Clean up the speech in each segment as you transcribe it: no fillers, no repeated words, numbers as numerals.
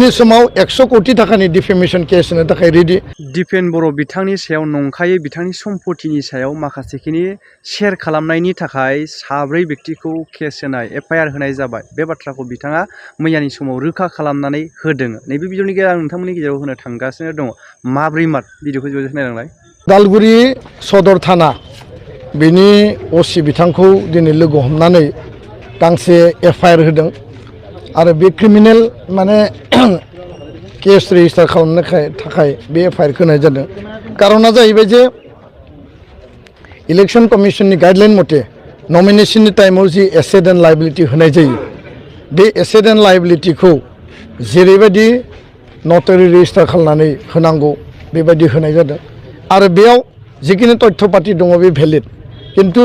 उननि समाव 100 कोटी थाखानि डिफेमेशन केस होनो थाखाय रेडि। दिपेन बर' बिथांनि सायाव नंखायै बिथांनि सम्पथिनि सायाव माखासेखिनि शेयार खालामनायनि थाखाय 7 व्यक्तिखौ केस होनाय एफआईआर होनाय जाबाय। बे बाथ्राखौ बिथाङा मैयानि समाव रोखा खालामनानै होदों। नैबे भिडिअनि गेजेराव आं नोंथांमोननि गेजेराव होनो थांगासिनो दङ। माब्रै मार भिडिअखौ जों नायलांलाय। उदालगुरि सदर थाना बेनि ओसि बिथांखौ दिनै लोगो हमनानै गांसे एफआईआर होदों आरो बे क्रिमिनेल माने केस रेजिस्टार खालामनो थाखाय बे एफआईआर होनाय जादों। कारना जाहैबाय जे इलेक्शन कमिशननि गाइडलाइन मथे नमिनेशननि टाइमाव जि एसेट एन्ड लायबिलिटी होनाय जायो बे एसेट एन्ड लायबिलिटीखौ जेरैबायदि नटारि रेजिस्टार खालामनानै होनांगौ बेबायदि होनाय जादों आरो बेयाव जिखिनि तथ्य पाति दङ बे भेलिड, किन्तु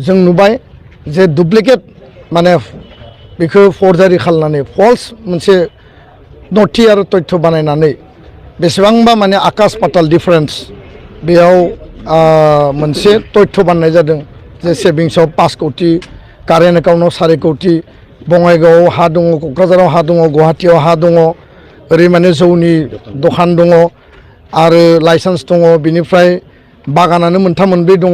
जों नुबाय जे डुप्लिकेट माने बेखौ फर्जारि खालामनानै फल्स मोनसे नथि आरो तथ्य बानायनानै बेसेबांबा माने आकाश पाताल डिफारेन्स बेयाव मोनसे तथ्य बानायनाय जादों जे सेभिंसआव 5 कोटी, कारेन्ट एकाउन्टआव 4 कोटी, बङाइगावआव हा दङ, क'क्राझाराव हा दङ, गुवाहाटीयाव हा दङ, ओरै माने जौनि दखान दङ आरो लाइसेन्स दङ, बिनिफ्राय बागानानो 3-4 दङ।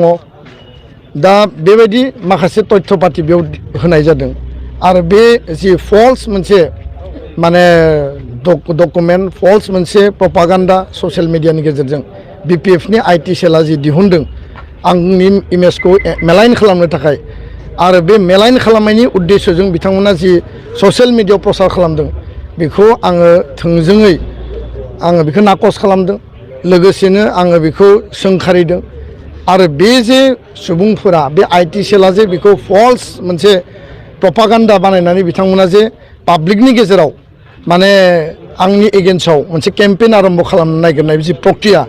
दा बेबायदि माखासे तथ्य पाति बेयाव होनाय जादों आरो बे जि फल्स मोनसे माने डकुमेन्ट फल्स मोनसे प्रपागान्डा ससियेल मिडियानि गेजेरजों बीपीएफनि आईटी सेलआ जि दिहुनदों आंनि इमेजखौ मेलाइन खालामनो थाखाय आरो बे मेलाइन खालामनायनि उद्देश्यजों बिथांमोना जि ससियेल मिडियायाव प्रसार खालामदों बेखौ आङो थोंजोङै बेखौ नाकस खालामदों, लोगोसेनो आङो बेखौ सोंखारिदों आरो बे जे सुबुंफोरा बे आईटी सेलआ जे बेखौ फल्स मोनसे प्रपागान्डा बानायनानै बिथांमोना जे पाब्लिकनि गेजेराव माने आंनि एगेन्स्टआव मोनसे केम्पेइन आरम्भ खालामनो नागिरनाय जि प्रक्रिया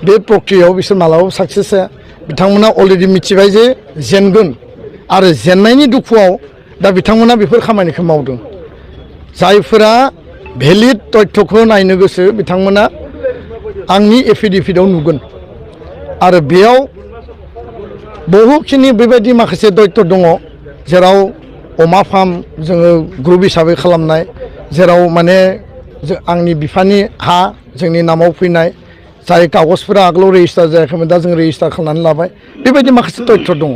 बे प्रक्रियायाव बिसोर मालाबाबो साक्सेस जाया। बिथांमोना अलरेडि मिथिबाय जे जेनगोन आरो जेननायनि दुखुआव दा बिथांमोना बेफोर खामानिखौ मावदों। जायफोरा भेलिड तथ्यखौ नायनो गोसो बिथांमोना आंनि एफिडेभिटआव नुगोन आरो बेयाव बहुखिनि बेबायदि माखासे तथ्य दङ जेराव अमा फार्म जोङो ग्रुप हिसाबै खालामनाय, जेराव माने आंनि बिफानि हा जोंनि नामाव फैनाय, जाय कागजफोरा आगोलाव रेजिस्टार जायाखैमोन दा जों रेजिस्टार खालामनानै लाबाय, बेबायदि माखासे तथ्य दङ।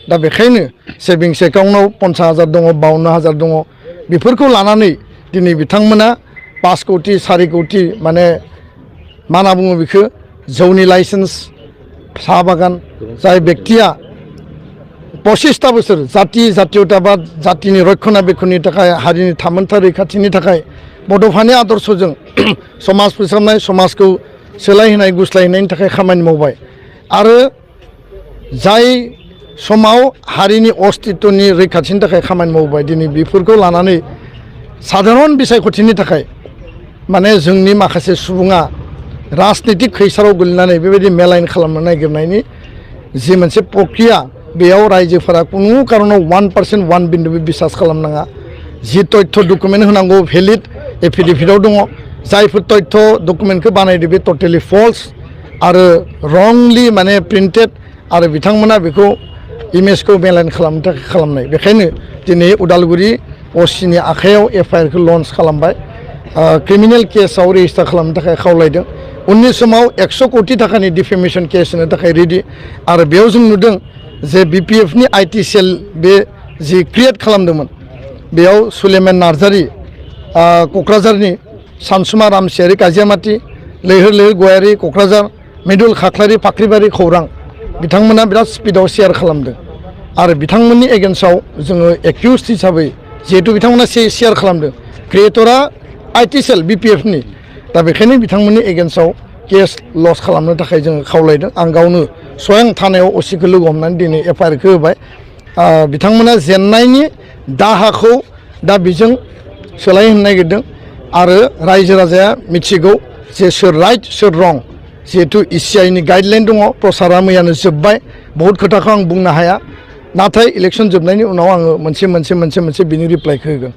दा बेखायनो सेभिंस एकाउन्टआव 50,000 दङ, 52,000 दङ, बेफोरखौ लानानै दिनै बिथांमोना 5 कोटी 4 कोटी माने मा होनना बुङो बेखौ जौनि लाइसेन्स, साहा बागान, जाय व्यक्तिया 25 बोसोर जातीयताबाद जातिनि रक्षणाबेक्षणनि थाखाय हारिनि थामोनथा रैखाथिनि थाखाय बड'फानि आदर्शजों समाज फोसाबनाय, समाजखौ सोलायहोनाय गुस्लायहोनायनि थाखाय खामानि मावबाय आरो जाय समाव हारिनि अस्तित्वनि रैखाथिनि थाखाय खामानि मावबाय, दिनै बेफोरखौ लानानै साधारन बिसायख'थिनि थाखाय माने जोंनि माखासे सुबुङा राजनितिक खैसाराव गोलैनानै बेबायदि मेलाइन खालामनो नागिरनायनि जि मोनसे प्रक्रिया बेयाव रायजोफोरा कुनु कारनाव 1% 1 बिन्दुबो बिसास खालामनाङा। जि तथ्य डकुमेन्ट होनांगौ भेलिड एफिडेभिटआव दङ, जायफोर तथ्य डकुमेन्टखौ बानायदो बे टटेलि फल्स आरो रंलि माने प्रिन्टेड आरो बिथांमोना बेखौ इमेजखौ मेलाइन खालामनो थाखाय खालामनाय। बेखायनो दिनै उदालगुरि ओसिनि आखायाव एफआईआरखौ लन्च खालामबाय, क्रिमिनेल केसआव रेजिस्टार खालामनो थाखाय खावलायदों। उननि समाव 100 कोटी थाखानि डिफेमेशन केस होनो थाखाय रेडि आरो बेयाव जों नुदों जे बीपीएफनि आईटी सेल बे जि क्रिएट खालामदोंमोन बेयाव सुलेमान नार्जारी क'क्राझारनि, सानसुमा रामसियारि काजियामाटी, लैहोर लैहोर गयारी क'क्राझार, मृदुल खाख्लारि फाख्रिबारि खौरां बिथांमोना बिराद स्पिडआव शेयार खालामदों आरो बिथांमोननि एगेन्स्टआव जोङो एक्यूज्ड हिसाबै जिहेतु बिथांमोना शेयार खालामदों, क्रिएटरा आईटी सेल बीपीएफनि, दा बेखायनो बिथांमोननि एगेन्स्टआव केस लस खालामनो थाखाय जोङो खावलायदों। आं गावनो स्वयं थानायाव ओसिखौ लोगो हमनानै दिनै एफआईआरखौ होबाय। बिथांमोना जेननायनि दाहाखौ दा बेजों सोलायहोनो नागिरदों आरो रायजो राजाया मिथिगौ जे सोर राइट सोर रं। जिहेतु इसिआइनि गाइडलाइन दङ, प्रसारा मैयानो जोब्बाय, बहुद खोथाखौ आं बुंनो हाया, नाथाय इलेक्शन जोबनायनि उनाव आङो मोनसे बिनि रिप्लाइखौ होगोन।